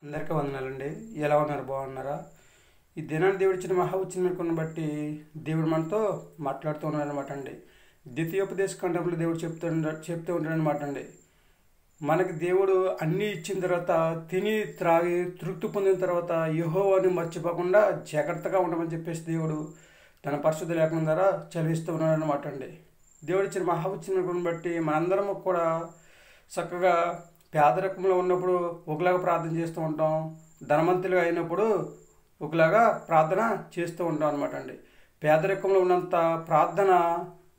అందరికీ వందనాలండి. ఎలా ఉన్నారు? బాగున్నారా? ఈ దినాన్ని దేవుడు ఇచ్చిన మహా ఉచ్చిని బట్టి దేవుడు మనతో మాట్లాడుతూ ఉన్నాడు అనమాట అండి. ద్వితీయోపదేశ ఖండంలో దేవుడు చెప్తూ ఉంటాడు అనమాట అండి. మనకి దేవుడు అన్నీ ఇచ్చిన తర్వాత తిని త్రాగి తృప్తి పొందిన తర్వాత యెహోవాని మర్చిపోకుండా జాగ్రత్తగా ఉండమని చెప్పేసి దేవుడు తన పరిశుద్ధ లేఖనం ద్వారా చదివిస్తూ ఉన్నాడు అనమాట అండి. దేవుడు ఇచ్చిన మహా ఉచ్చిని బట్టి మనందరం కూడా చక్కగా పేదరికంలో ఉన్నప్పుడు ఒకలాగా ప్రార్థన చేస్తూ ఉంటాం, ధనవంతులుగా అయినప్పుడు ఒకలాగా ప్రార్థన చేస్తూ ఉంటాం అనమాట అండి. పేదరికంలో ఉన్నంత ప్రార్థన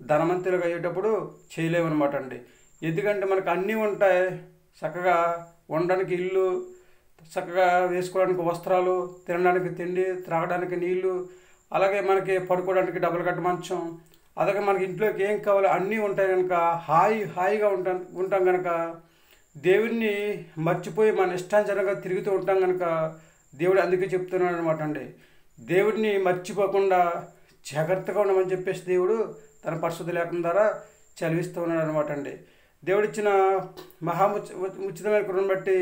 ధనవంతులుగా అయ్యేటప్పుడు చేయలేమన్నమాట అండి. ఎందుకంటే మనకు అన్నీ ఉంటాయి, చక్కగా ఉండడానికి ఇల్లు, చక్కగా వేసుకోవడానికి వస్త్రాలు, తినడానికి తిండి, త్రాగడానికి నీళ్లు, అలాగే మనకి పడుకోవడానికి డబుల్ కట్ట మంచం, అలాగే మనకి ఇంట్లోకి ఏం కావాలో అన్నీ ఉంటాయి కనుక హాయిగా ఉంటాం కనుక దేవుణ్ణి మర్చిపోయి మన ఇష్టానుసారంగా తిరుగుతూ ఉంటాం కనుక దేవుడు అందుకే చెప్తున్నాడు అనమాట అండి. దేవుడిని మర్చిపోకుండా జాగ్రత్తగా ఉండమని చెప్పేసి దేవుడు తన పరిశుద్ధ లేఖనం ద్వారా చదివిస్తూ ఉన్నాడు అనమాట అండి. దేవుడిచ్చిన ఉచితమైన కృపను బట్టి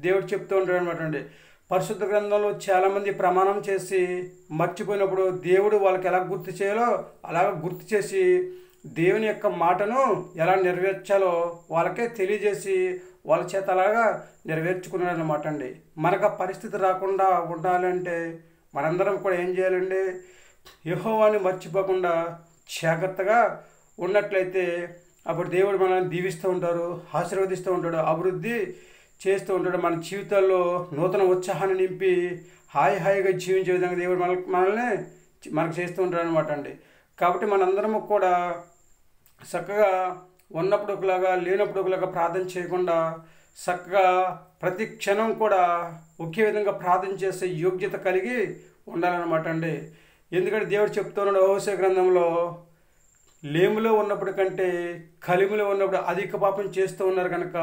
దేవుడు చెప్తూ ఉంటాడు అనమాట అండి. పరిశుద్ధ గ్రంథంలో చాలామంది ప్రమాణం చేసి మర్చిపోయినప్పుడు దేవుడు వాళ్ళకి ఎలా గుర్తు చేయాలో అలాగ గుర్తు చేసి దేవుని యొక్క మాటను ఎలా నెరవేర్చాలో వాళ్ళకే తెలియజేసి వాళ్ళ చేత అలాగా నెరవేర్చుకున్నాడు అనమాట అండి. మనకు ఆ పరిస్థితి రాకుండా ఉండాలంటే మనందరం కూడా ఏం చేయాలండి? యెహోవాని మర్చిపోకుండా జాగ్రత్తగా ఉన్నట్లయితే అప్పుడు దేవుడు మనల్ని దీవిస్తూ ఉంటారు, ఆశీర్వదిస్తూ ఉంటాడు, అభివృద్ధి చేస్తూ ఉంటాడు. మన జీవితాల్లో నూతన ఉత్సాహాన్ని నింపి హాయిగా జీవించే విధంగా దేవుడు మనకు చేస్తూ ఉంటాడు అనమాట అండి. కాబట్టి మనందరము కూడా చక్కగా ఉన్నప్పుడు ఒకలాగా లేనప్పుడు ఒకలాగా ప్రార్థన చేయకుండా చక్కగా ప్రతి క్షణం కూడా ఒకే విధంగా ప్రార్థన చేసే యోగ్యత కలిగి ఉండాలన్నమాట అండి. ఎందుకంటే దేవుడు చెప్తున్నాడు హోషేయ గ్రంథంలో, లేములో ఉన్నప్పుడు కంటే కలిమిలో ఉన్నప్పుడు అధిక పాపం చేస్తూ ఉన్నారు కనుక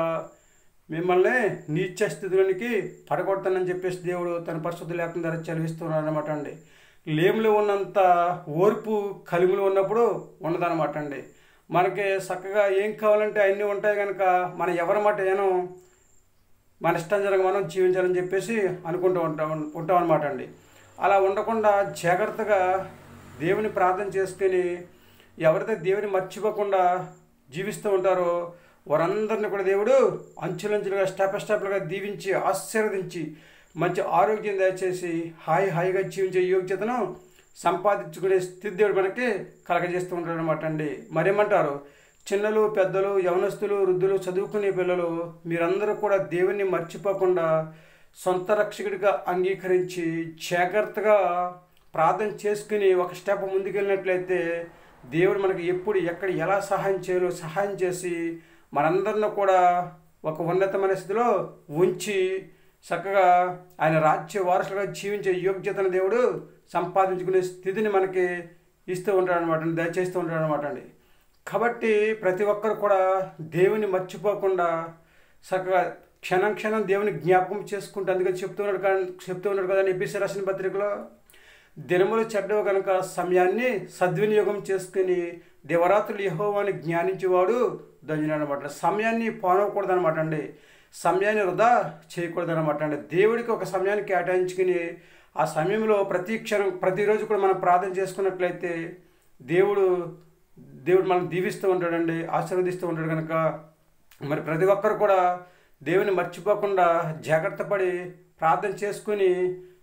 మిమ్మల్ని నీచ స్థితిలోనికి పడగొడతానని చెప్పేసి దేవుడు తన పరిశుద్ధ లేఖనం ద్వారా చదివిస్తున్నాడు అనమాట అండి. లేములో ఉన్నంత ఓర్పు కలిమిలో ఉన్నప్పుడు ఉన్నదనమాట అండి. మనకి చక్కగా ఏం కావాలంటే అన్నీ ఉంటాయి కనుక మనం ఎవరి మాట ఏనో మన ఇష్టానుసారంగా మనం జీవించాలని చెప్పేసి అనుకుంటూ ఉంటాం అనమాట అండి. అలా ఉండకుండా జాగ్రత్తగా దేవుని ప్రార్థన చేసుకుని ఎవరైతే దేవుని మర్చిపోకుండా జీవిస్తూ ఉంటారో వారందరినీ కూడా దేవుడు అంచులంచులుగా స్టెప్లుగా దీవించి ఆశీర్వదించి మంచి ఆరోగ్యం దయచేసి హాయిగా జీవించే యోగ్యతను సంపాదించుకునే స్థితి దేవుడు మనకి కలగజేస్తూ ఉంటాడు అనమాట అండి. మరేమంటారు? చిన్నలు, పెద్దలు, యవనస్తులు, వృద్ధులు, చదువుకునే పిల్లలు మీరందరూ కూడా దేవుణ్ణి మర్చిపోకుండా సొంత రక్షకుడిగా అంగీకరించి జాగ్రత్తగా ప్రార్థన చేసుకుని ఒక స్టెప్ ముందుకెళ్ళినట్లయితే దేవుడు మనకి ఎప్పుడు ఎక్కడ ఎలా సహాయం చేయాలో సహాయం చేసి మనందరినీ కూడా ఒక ఉన్నతమైన స్థితిలో ఉంచి చక్కగా ఆయన రాజ్య వారసులుగా జీవించే యోగ్యతను దేవుడు సంపాదించుకునే స్థితిని మనకి ఇస్తూ ఉంటాడు అనమాట అండి, దయచేస్తూ ఉంటాడు అనమాట అండి. కాబట్టి ప్రతి ఒక్కరు కూడా దేవుని మర్చిపోకుండా చక్కగా క్షణం దేవుని జ్ఞాపకం చేసుకుంటూ అందుకే చెప్తూ ఉన్నాడు కదండి ఎఫెసీయులకు రాసిన పత్రికలో, దినములు చెడ్డవు కనుక సమయాన్ని సద్వినియోగం చేసుకుని దివరాత్రులు యెహోవాని జ్ఞానించేవాడు ధన్యుడు అనమాట. సమయాన్ని పోనవకూడదు అనమాట అండి, సమయాన్ని వృధా చేయకూడదు అనమాట అండి. దేవుడికి ఒక సమయాన్ని కేటాయించుకుని ఆ సమయంలో ప్రతి క్షణం ప్రతిరోజు కూడా మనం ప్రార్థన చేసుకున్నట్లయితే దేవుడు మనం దీవిస్తూ ఉంటాడండి, ఆశీర్వదిస్తూ ఉంటాడు కనుక మరి ప్రతి ఒక్కరు కూడా దేవుని మర్చిపోకుండా జాగ్రత్త పడి ప్రార్థన చేసుకుని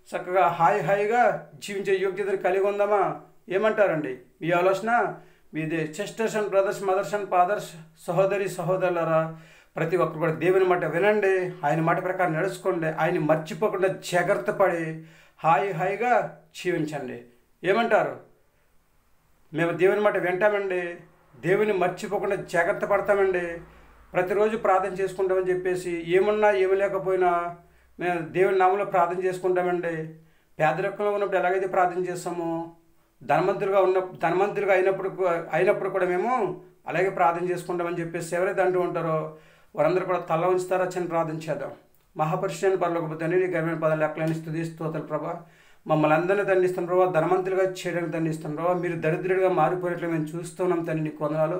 చక్కగా హాయిగా జీవించే యోగ్యతను కలిగి ఉందామా? ఏమంటారండి? మీ ఆలోచన మీదే. Sisters and brothers, mothers and fathers, సహోదరులారా, ప్రతి ఒక్కరు కూడా దేవుని మాట వినండి, ఆయన మాట ప్రకారం నడుచుకోండి, ఆయన మర్చిపోకుండా జాగ్రత్త పడి హాయిగా జీవించండి. ఏమంటారు? మేము దేవుని మాట వింటామండి, దేవుని మర్చిపోకుండా జాగ్రత్త పడతామండి, ప్రతిరోజు ప్రార్థన చేసుకుంటామని చెప్పేసి ఏమున్నా ఏమి లేకపోయినా మేము దేవుని నామంలో ప్రార్థన చేసుకుంటామండి. పేదరికంలో ఉన్నప్పుడు ఎలాగైతే ప్రార్థన చేస్తామో ధనవంతులుగా అయినప్పుడు కూడా మేము అలాగే ప్రార్థన చేసుకుంటామని చెప్పేసి ఎవరైతే అంటూ ఉంటారో వారందరూ కూడా తల ఉంచుతారా? చిన్న ప్రార్థన చేద్దాం. మహాపరిశుద్ధుడైన పరలోకపు తండ్రి, నీ ఘనమైన పదాలు లెక్కలేని స్తుతి స్తోత్రాలు ప్రభా. మమ్మల్ని అందరినీ దండిస్తాను ప్రభావ, ధనవంతులుగా చేయడానికి దండిస్తాను ప్రభావ. మీరు దరిద్రుడిగా మారిపోయినట్లు మేము చూస్తున్నాం తండ్రి, నీకు వందనాలు.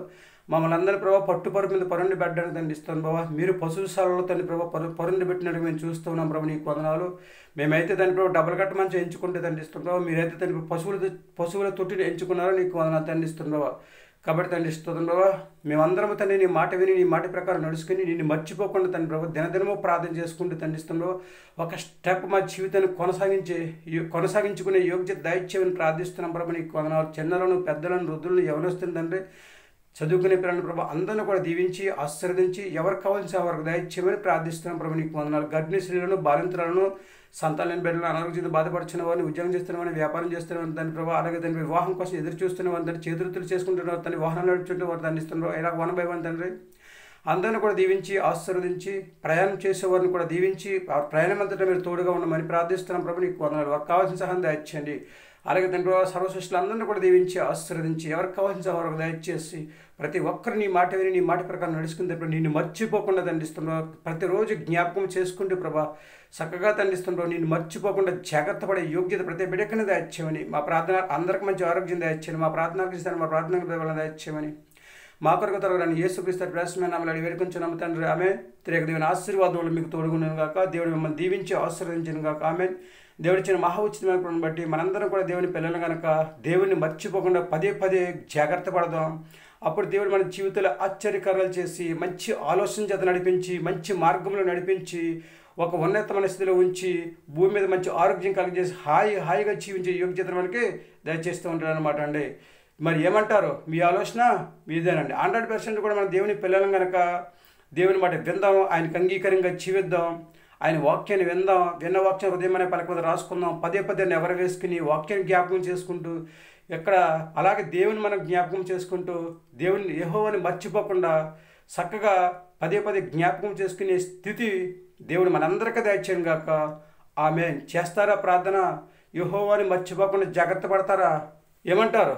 మమ్మల్ని అందరినీ ప్రభావ పట్టుపరుపు మీద పరుండి పెట్టడానికి తండ్రి ఇస్తాను బాబా. మీరు పశుశాలలో తండ్రి ప్రభావ పరుండి పెట్టినట్టు మేము చూస్తూ ఉన్నాం ప్రభు. నీకు వందనాలు. మేమైతే తండ్రి ప్రభావ డబుల్ కట్ట మంచి ఎంచుకుంటే తండ్రి ఇస్తాం బాబా. మీరైతే తండ్రి పశువుల తొట్టిని ఎంచుకున్నారో నీకు వందనాలు తండ్రి ఇస్తాం బాబా. కాబట్టి తండ్రి ఇస్తున్నాం బాబా. మేమందరం తండ్రి నీ మాట విని నీ మాట ప్రకారం నడుచుకుని నిన్ను మర్చిపోకుండా తండ్రి ప్రభావ దినదినమో ప్రార్థన చేసుకుంటూ తండ్రి ఇస్తాం బాబా. ఒక స్టెప్ మా జీవితాన్ని కొనసాగించుకునే యోగ్యత దయచేయమని ప్రార్థిస్తున్నాం ప్రభు. నీకు వందనాలు. చిన్నలను పెద్దలను వృద్ధులను యవనస్తులను తండ్రి చదువుకునే పిల్లలను ప్రభు అందరిని కూడా దీవించి ఆశీర్వదించి ఎవరికి కావాల్సిన వారికి దయచేయమని ప్రార్థిస్తున్నాం ప్రభు. నీకు వందనాలు. గర్భిణీ స్త్రీలను బాలింతలను సంతానం బిడ్డలను అనారోగ్యంతో బాధపడుతున్న వారిని, ఉద్యోగం చేస్తున్న వారిని, వ్యాపారం చేస్తున్న వారిని తండ్రి ప్రభావ, అలాగే తండ్రి వివాహం కోసం ఎదురు చూస్తున్న వారిని తండ్రి, చేతులు చేసుకుంటున్న వారు తండ్రి, వాహనాలు నడుపుతుంటే వారు తండ్రి ఇస్తున్నారు. ఇలా 1 by 1 తండ్రి అందరిని కూడా దీవించి ఆశీర్వదించి ప్రయాణం చేసేవారిని కూడా దీవించి ఆ ప్రయాణం అంతటా మీరు తోడుగా ఉండమని ప్రార్థిస్తున్నాం ప్రభు. నీకు వందనాలు. వారికి కావాల్సిన సహాయం దయచేయండి. అలాగే తండ్రి సర్వసృష్టిలందరినీ కూడా దీవించి ఆశీర్వదించి ఎవరికి కావాల్సిన వారికి దయచేసి ప్రతి ఒక్కరు నీ మాట విని నీ మాట ప్రకారం నడుచుకునేటప్పుడు నిన్ను మర్చిపోకుండా తండిస్తున్నావు. ప్రతిరోజు జ్ఞాపకం చేసుకుంటూ ప్రభా చక్కగా తండిస్తున్నావు. నిన్ను మర్చిపోకుండా జాగ్రత్త పడే యోగ్యత ప్రతి బిడ్డకనే దయచేయమని, మా ప్రార్థన అందరికి మంచి ఆరోగ్యం దయచేయమని, మా ప్రార్థనకు ఇస్తాను మా ప్రార్థనకు దయచేయమని, మా కొరకు తరగని యేసుక్రీస్తు ప్రవేశమైన నామములో అడిగి వేడుకొంచున్నాము తండ్రి. ఆమె దేవుని ఆశీర్వాదములు మీకు తోడుగుండును గాక. దేవుడు మిమ్మల్ని దీవించి ఆశీర్వదించును గాక. ఆమె దేవుడిచ్చిన మహా ఉచితమైన కృపను బట్టి మనందరం కూడా దేవుని పిల్లలు కనుక దేవుడిని మర్చిపోకుండా పదే జాగ్రత్త పడదాం. అప్పుడు దేవుడు మన జీవితంలో ఆశ్చర్యకార్యాలు చేసి మంచి ఆలోచన చేత నడిపించి మంచి మార్గంలో నడిపించి ఒక ఉన్నతమైన స్థితిలో ఉంచి భూమి మీద మంచి ఆరోగ్యం కలిగజేసి హాయిగా జీవించే యోగ్యత మనకి దయచేస్తూ ఉంటాడు అనమాట అండి. మరి ఏమంటారు? మీ ఆలోచన మీదేనండి. 100% కూడా మన దేవుని పిల్లలం కనుక దేవుని మాట విందాం, ఆయనకు అంగీకారంగా జీవిద్దాం, ఆయన వాక్యాన్ని విందాం. విన్న వాక్యం హృదయం అనే పలక మీద రాసుకుందాం. పదే నెవరు వేసుకుని వాక్యాన్ని జ్ఞాపకం చేసుకుంటూ ఎక్కడ అలాగే దేవుని మనం జ్ఞాపకం చేసుకుంటూ దేవుని యెహోవాని మర్చిపోకుండా చక్కగా పదే జ్ఞాపకం చేసుకునే స్థితి దేవుడు మనందరికీ దయచేయను గాక. ఆమేన్. చేస్తారా ప్రార్థన? యెహోవాని మర్చిపోకుండా జాగ్రత్త పడతారా? ఏమంటారు?